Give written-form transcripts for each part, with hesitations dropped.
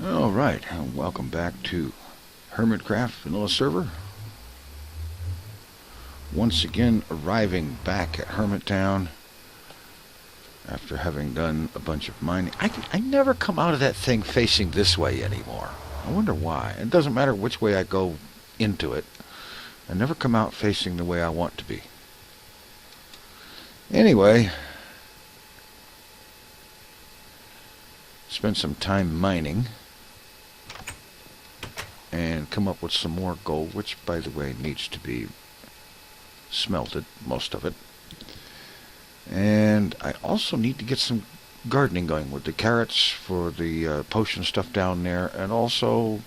Alright, and welcome back to HermitCraft Vanilla Server. Once again arriving back at Hermittown after having done a bunch of mining. I never come out of that thing facing this way anymore. I wonder why. It doesn't matter which way I go into it. I never come out facing the way I want to be. Anyway, spent some time mining and come up with some more gold, which, by the way, needs to be smelted, most of it. And I also need to get some gardening going with the carrots for the potion stuff down there, and also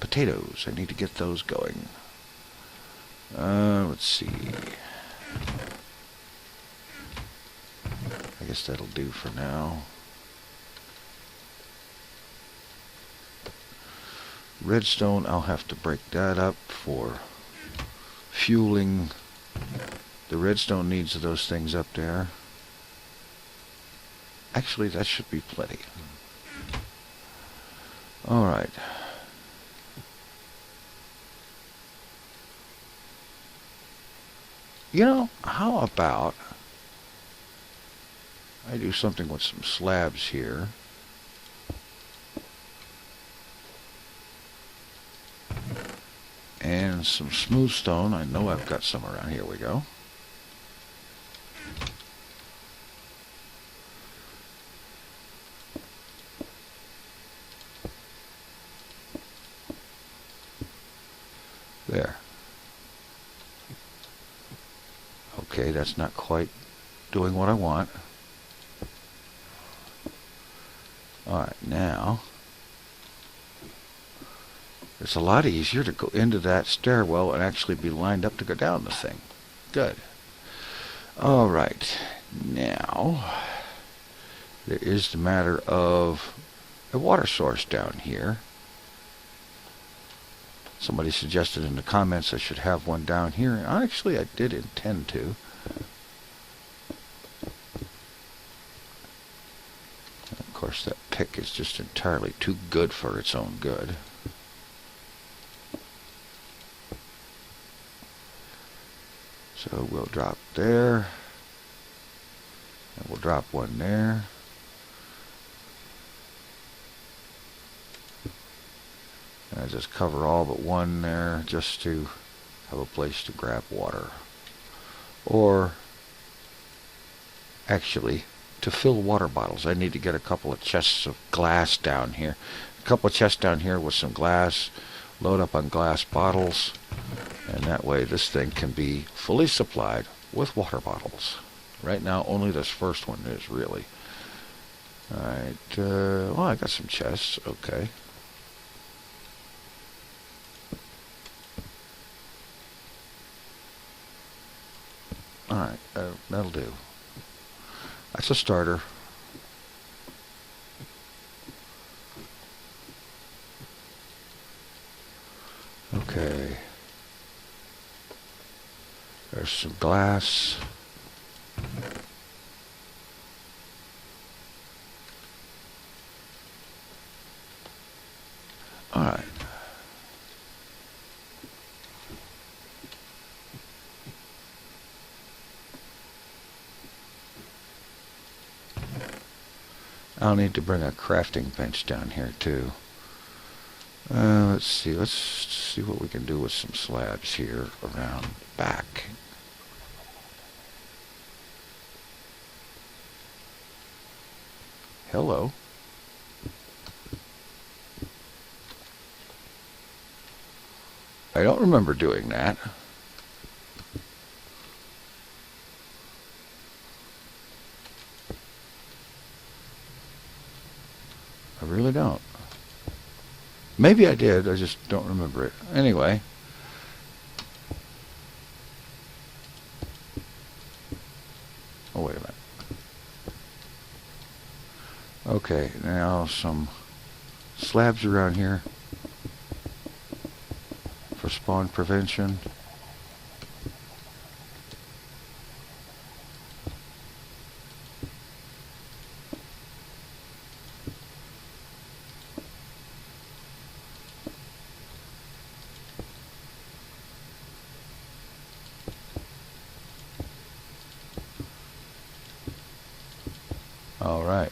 potatoes. I need to get those going. Let's see. I guess that'll do for now. Redstone, I'll have to break that up for fueling. The redstone needs of those things up there. Actually, that should be plenty. Alright. You know, how about I do something with some slabs here. And some smooth stone. I know I've got some around. Here we go. There. Okay, that's not quite doing what I want. Alright, now it's a lot easier to go into that stairwell and actually be lined up to go down the thing. Good. Alright, now there is the matter of a water source down here. Somebody suggested in the comments I should have one down here, and actually I did intend to. Of course, that pick is just entirely too good for its own good. So we'll drop there, and we'll drop one there. And I just cover all but one there just to have a place to grab water. Or, actually, to fill water bottles. I need to get a couple of chests of glass down here. A couple of chests down here with some glass, load up on glass bottles, and that way this thing can be fully supplied with water bottles. Right now, only this first one is, really. Alright, well, I got some chests, okay. Alright, that'll do. That's a starter. Okay. There's some glass. Alright. I'll need to bring a crafting bench down here too. Let's see what we can do with some slabs here around the back. Hello. I don't remember doing that. I really don't. Maybe I did, I just don't remember it. Anyway. Oh, wait a minute. Okay, now some slabs around here for spawn prevention. All right.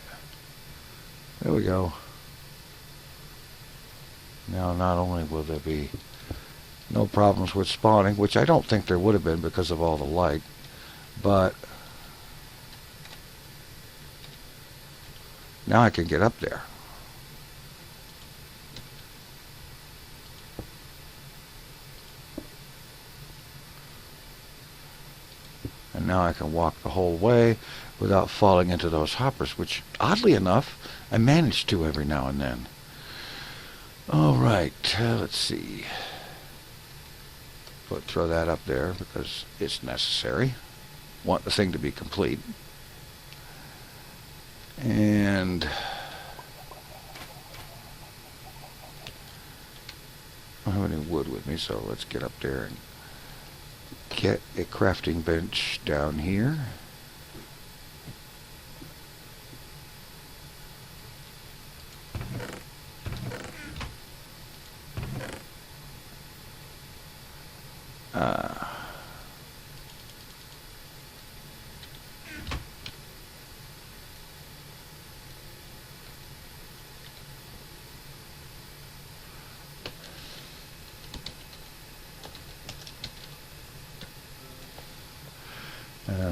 There we go. Now, not only will there be no problems with spawning, which I don't think there would have been because of all the light, but now I can get up there. And now I can walk the whole way without falling into those hoppers, which, oddly enough, I manage to every now and then. All right, let's see. Throw that up there because it's necessary. Want the thing to be complete. And I don't have any wood with me, so let's get up there and get a crafting bench down here.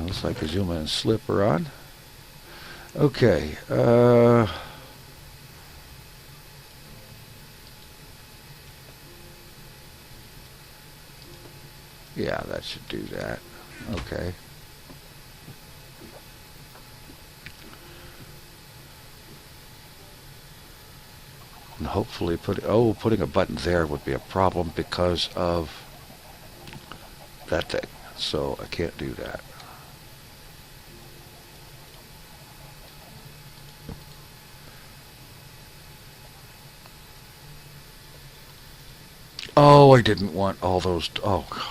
Looks like a zoom in and slipper on. Okay. Yeah, that should do that. Okay. And hopefully putting a button there would be a problem because of that thing. So I can't do that. Oh, I didn't want all those. Oh, God.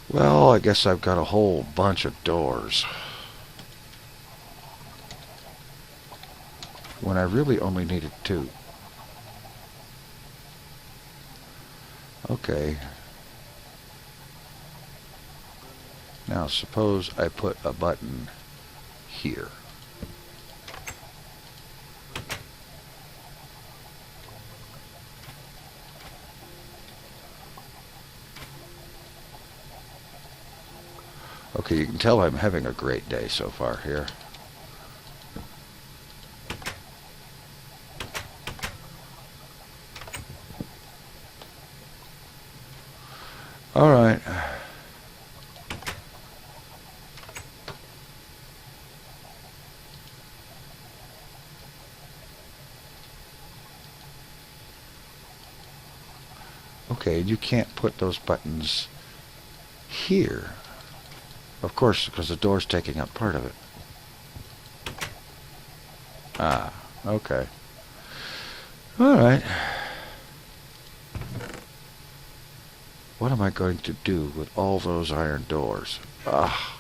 Well, I guess I've got a whole bunch of doors. When I really only needed 2. Okay. Now, suppose I put a button here. Okay, you can tell I'm having a great day so far here. All right. Okay, you can't put those buttons here. Of course, because the door's taking up part of it. Ah, okay. All right. What am I going to do with all those iron doors? Ah.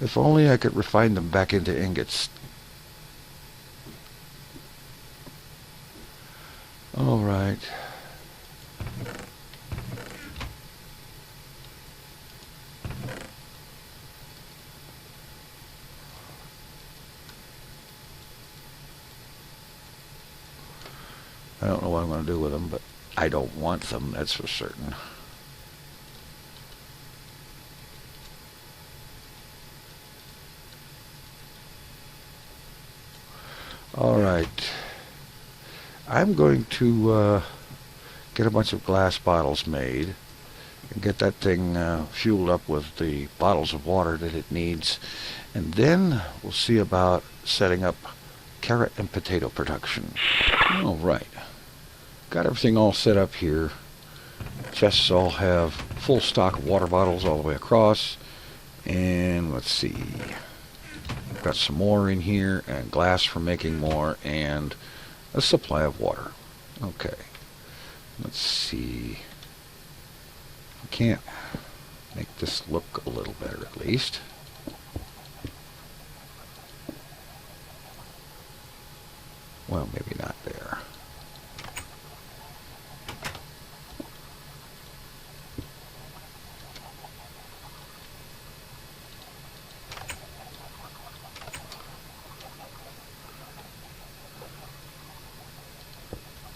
If only I could refine them back into ingots. All right. I don't know what I'm going to do with them, but I don't want them, that's for certain. All right. I'm going to get a bunch of glass bottles made and get that thing fueled up with the bottles of water that it needs. And then we'll see about setting up carrot and potato production. All right. Got everything all set up here. Chests all have full stock water bottles all the way across. And let's see. Got some more in here and glass for making more and a supply of water. Okay. Let's see. I can't make this look a little better at least. Well, maybe not there.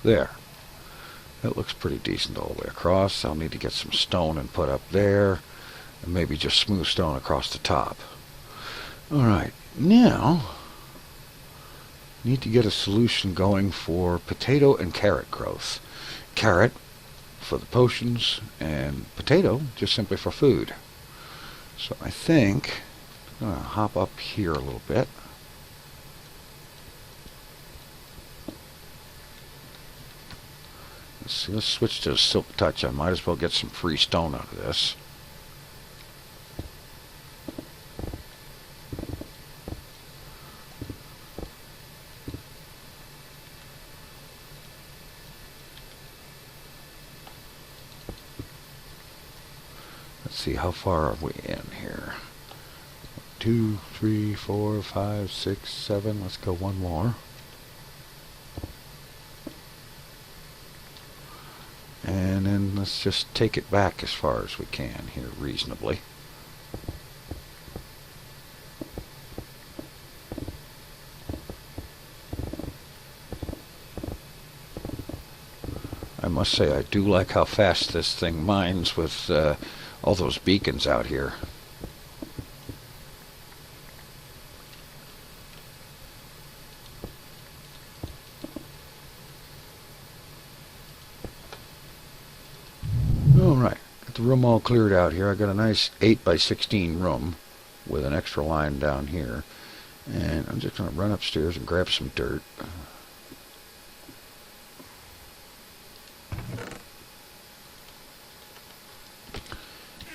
There. It looks pretty decent all the way across. I'll need to get some stone and put up there, and maybe just smooth stone across the top. Alright, now need to get a solution going for potato and carrot growth. Carrot for the potions, and potato just simply for food. So I think I'm going to hop up here a little bit. Let's switch to Silk Touch. I might as well get some free stone out of this. Let's see, how far are we in here? 2, 3, 4, 5, 6, 7. Let's go one more. And then let's just take it back as far as we can here reasonably. I must say I do like how fast this thing mines with all those beacons out here. Alright, got the room all cleared out here. I got a nice 8 by 16 room with an extra line down here. And I'm just going to run upstairs and grab some dirt.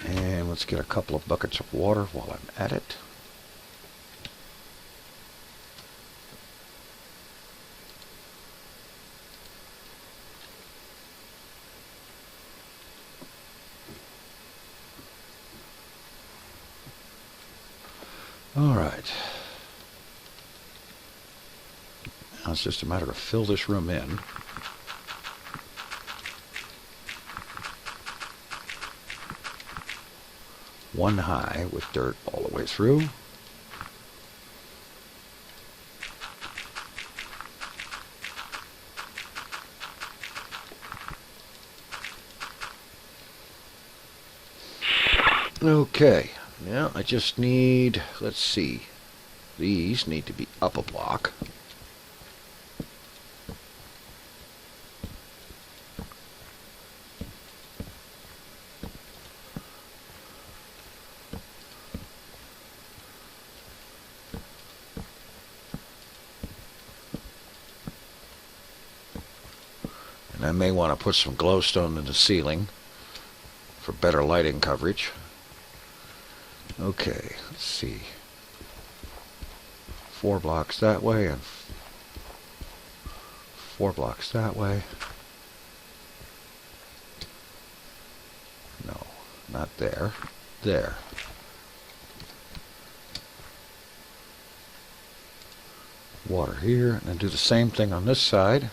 And let's get a couple of buckets of water while I'm at it. Alright. Now it's just a matter of fill this room in. One high with dirt all the way through. Okay, now I just need, let's see, these need to be up a block. And I may want to put some glowstone in the ceiling for better lighting coverage. Okay, let's see. 4 blocks that way and 4 blocks that way. No, not there. There. Water here, and then do the same thing on this side.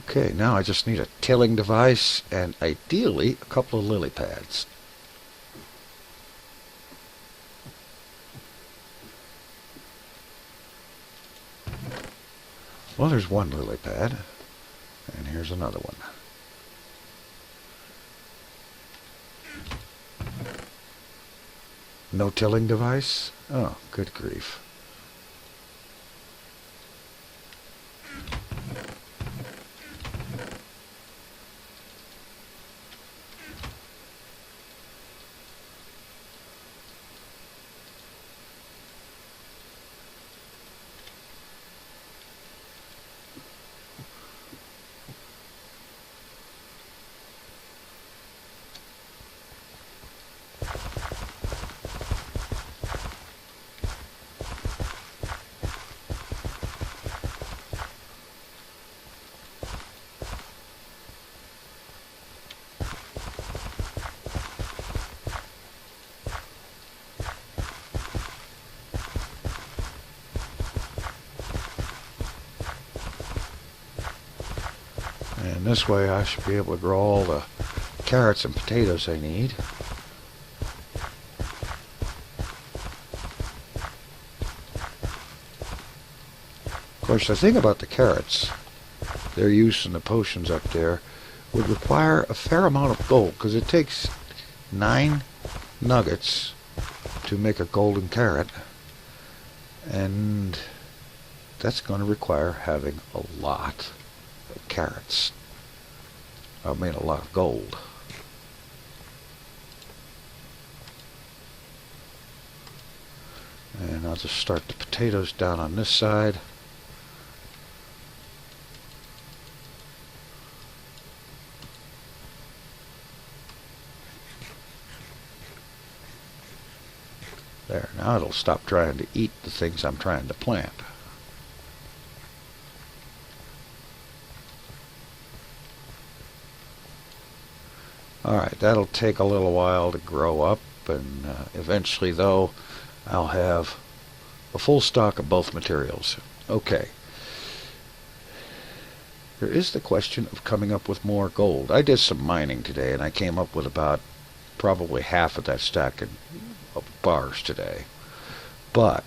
Okay, now I just need a tilling device and ideally a couple of lily pads. Well, there's one lily pad, and here's another one. No tilling device? Oh, good grief. And this way I should be able to grow all the carrots and potatoes I need. Of course, the thing about the carrots, their use in the potions up there, would require a fair amount of gold, because it takes 9 nuggets to make a golden carrot, and that's going to require having a lot of carrots. I mean, a lot of gold. And I'll just start the potatoes down on this side. There, now it'll stop trying to eat the things I'm trying to plant. Alright, that'll take a little while to grow up, and eventually, though, I'll have a full stock of both materials. Okay. There is the question of coming up with more gold. I did some mining today, and I came up with about probably half of that stack of bars today. But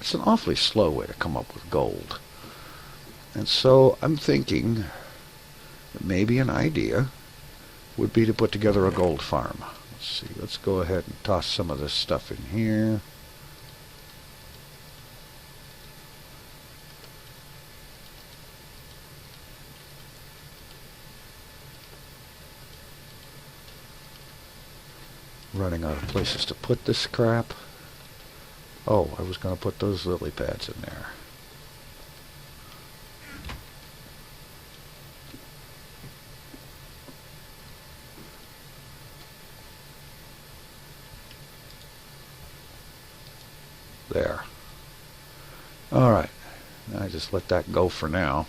it's an awfully slow way to come up with gold. And so I'm thinking that maybe an idea would be to put together a gold farm. Let's see, let's go ahead and toss some of this stuff in here. Running out of places to put this crap. Oh, I was going to put those lily pads in there. There. Alright. I just let that go for now.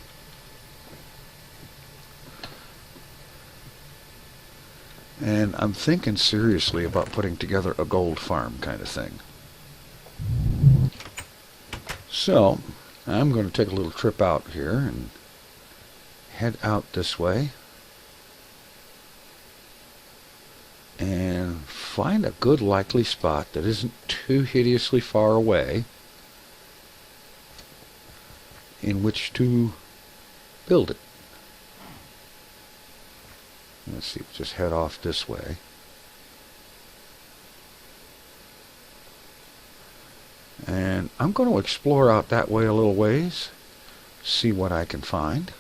And I'm thinking seriously about putting together a gold farm kind of thing. So, I'm going to take a little trip out here and head out this way. And find a good likely spot that isn't too hideously far away in which to build it. Let's see, just head off this way. And I'm going to explore out that way a little ways, see what I can find,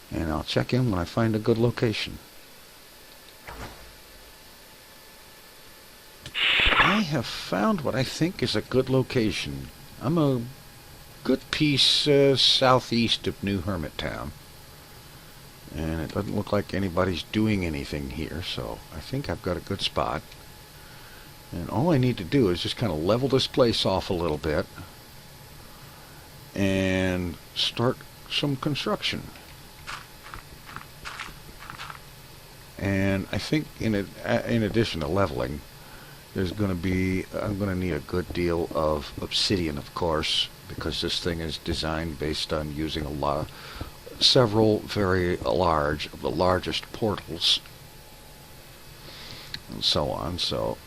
and I'll check in when I find a good location. I have found what I think is a good location. I'm a good piece southeast of New Hermittown. And it doesn't look like anybody's doing anything here, so I think I've got a good spot. And all I need to do is just kind of level this place off a little bit and start some construction. And I think in addition to leveling, I'm going to need a good deal of obsidian, of course, because this thing is designed based on using several very large, of the largest portals, and so on. So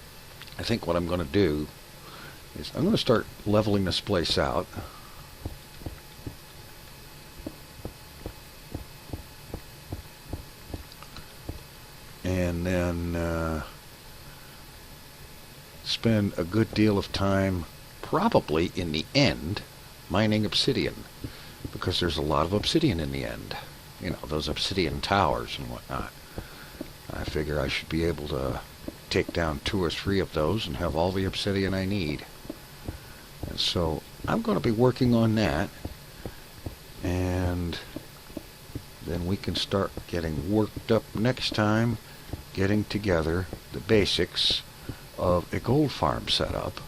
I think what I'm going to do is I'm going to start leveling this place out. And then spend a good deal of time, probably in the end, mining obsidian. Because there's a lot of obsidian in the end. You know, those obsidian towers and whatnot. I figure I should be able to take down 2 or 3 of those and have all the obsidian I need. And so I'm going to be working on that. And then we can start getting worked up next time, getting together the basics of a gold farm setup.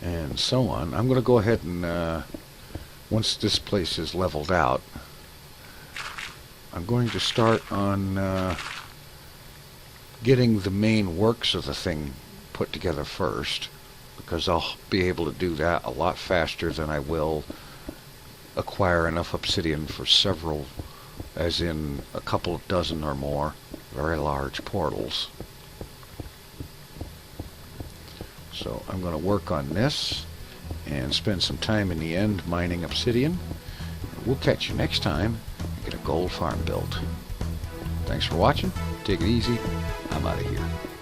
And so on. I'm going to go ahead and, once this place is leveled out, I'm going to start on getting the main works of the thing put together first, because I'll be able to do that a lot faster than I will acquire enough obsidian for several, as in a couple of dozen or more, very large portals. So I'm going to work on this and spend some time in the end mining obsidian. We'll catch you next time and get a gold farm built. Thanks for watching. Take it easy. I'm out of here.